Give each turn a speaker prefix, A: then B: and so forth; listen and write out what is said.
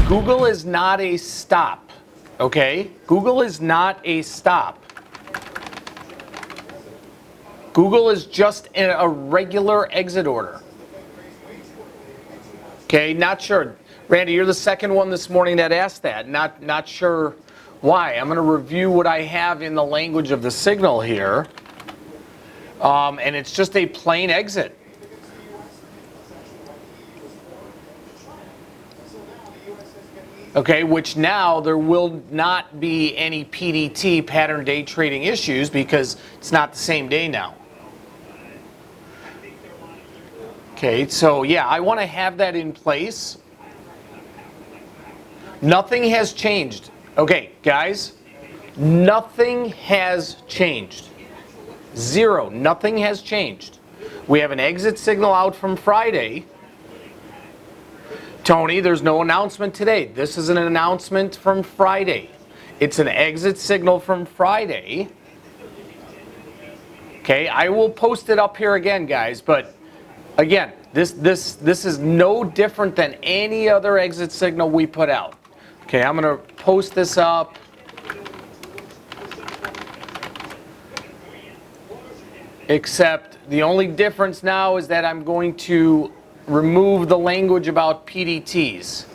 A: Google is not a stop, okay? Google is not a stop. Google is just a regular exit order. Okay, not sure. Randy, you're the second one this morning that asked that. Not sure why. I'm going to review what I have in the language of the signal here. And it's just a plain exit. Okay, which now there will not be any PDT, pattern day trading issues, because it's not the same day now. Okay, so yeah, I want to have that in place. Nothing has changed. Okay, guys, nothing has changed. Zero, nothing has changed. We have an exit signal out from Friday. Tony, there's no announcement today. This is an announcement from Friday. It's an exit signal from Friday. Okay, I will post it up here again, guys, but again, this is no different than any other exit signal we put out. Okay, I'm going to post this up. Except the only difference now is that I'm going to remove the language about PDTs.